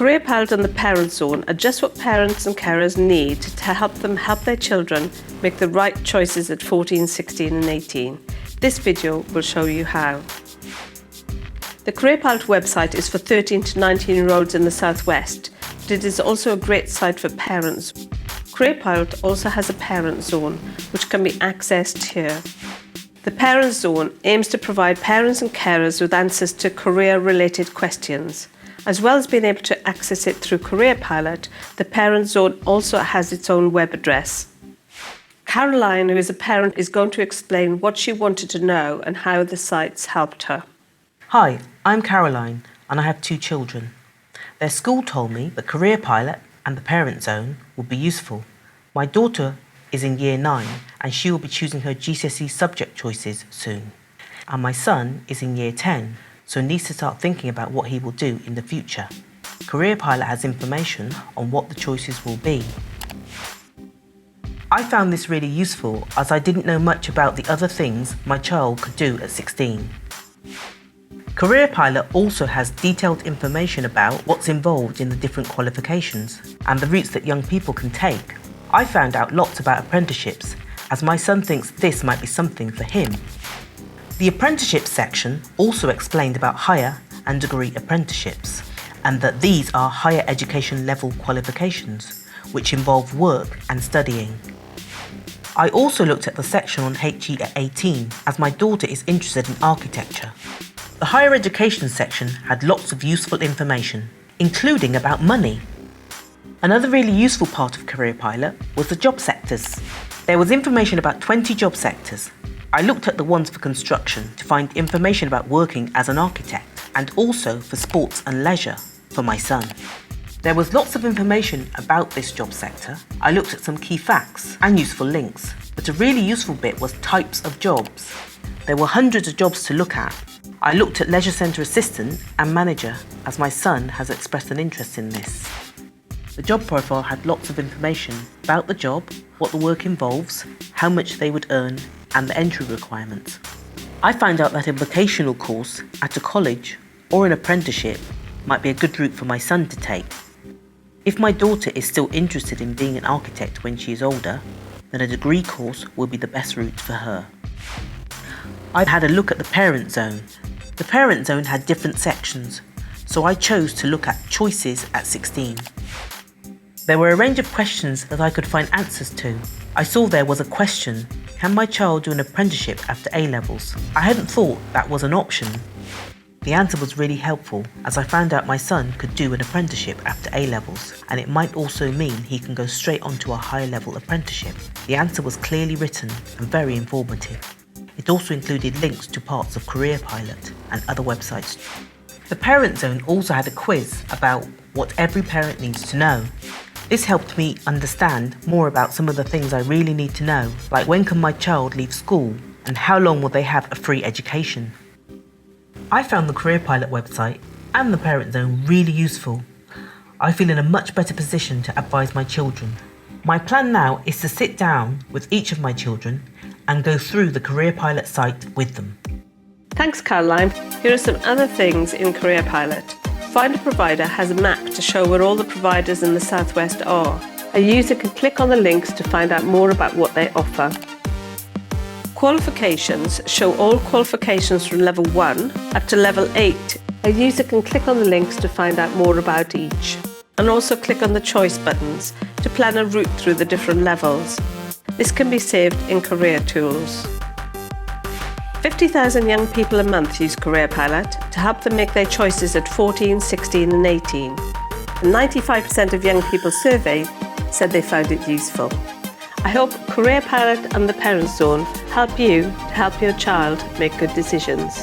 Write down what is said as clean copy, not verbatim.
Careerpilot and the Parent Zone are just what parents and carers need to help them help their children make the right choices at 14, 16 and 18. This video will show you how. The Careerpilot website is for 13 to 19-year-olds in the Southwest, but it is also a great site for parents. Careerpilot also has a Parent Zone, which can be accessed here. The Parent Zone aims to provide parents and carers with answers to career-related questions. As well as being able to access it through Careerpilot, the Parent Zone also has its own web address. Caroline, who is a parent, is going to explain what she wanted to know and how the sites helped her. Hi, I'm Caroline and I have 2 children. Their school told me that Careerpilot and the Parent Zone would be useful. My daughter is in Year 9 and she will be choosing her GCSE subject choices soon. And my son is in Year 10, so needs to start thinking about what he will do in the future. Careerpilot has information on what the choices will be. I found this really useful as I didn't know much about the other things my child could do at 16. Careerpilot also has detailed information about what's involved in the different qualifications and the routes that young people can take. I found out lots about apprenticeships as my son thinks this might be something for him. The apprenticeship section also explained about higher and degree apprenticeships and that these are higher education level qualifications which involve work and studying. I also looked at the section on HE at 18 as my daughter is interested in architecture. The higher education section had lots of useful information, including about money. Another really useful part of Careerpilot was the job sectors. There was information about 20 job sectors. I looked at the ones for construction to find information about working as an architect and also for sports and leisure for my son. There was lots of information about this job sector. I looked at some key facts and useful links, but a really useful bit was types of jobs. There were hundreds of jobs to look at. I looked at leisure centre assistant and manager as my son has expressed an interest in this. The job profile had lots of information about the job, what the work involves, how much they would earn and the entry requirements. I found out that a vocational course at a college or an apprenticeship might be a good route for my son to take. If my daughter is still interested in being an architect when she is older, then a degree course will be the best route for her. I had a look at the Parent Zone. The Parent Zone had different sections, so I chose to look at choices at 16. There were a range of questions that I could find answers to. I saw there was a question, can my child do an apprenticeship after A-levels? I hadn't thought that was an option. The answer was really helpful as I found out my son could do an apprenticeship after A-levels and it might also mean he can go straight onto a higher level apprenticeship. The answer was clearly written and very informative. It also included links to parts of Careerpilot and other websites. The Parent Zone also had a quiz about what every parent needs to know. This helped me understand more about some of the things I really need to know, like when can my child leave school and how long will they have a free education. I found the Careerpilot website and the Parent Zone really useful. I feel in a much better position to advise my children. My plan now is to sit down with each of my children and go through the Careerpilot site with them. Thanks, Caroline. Here are some other things in Careerpilot. Find a Provider has a map to show where all the providers in the Southwest are. A user can click on the links to find out more about what they offer. Qualifications show all qualifications from level 1 up to level 8. A user can click on the links to find out more about each. And also click on the choice buttons to plan a route through the different levels. This can be saved in Career Tools. 50,000 young people a month use Careerpilot to help them make their choices at 14, 16 and 18. And 95% of young people surveyed said they found it useful. I hope Careerpilot and the Parent Zone help you to help your child make good decisions.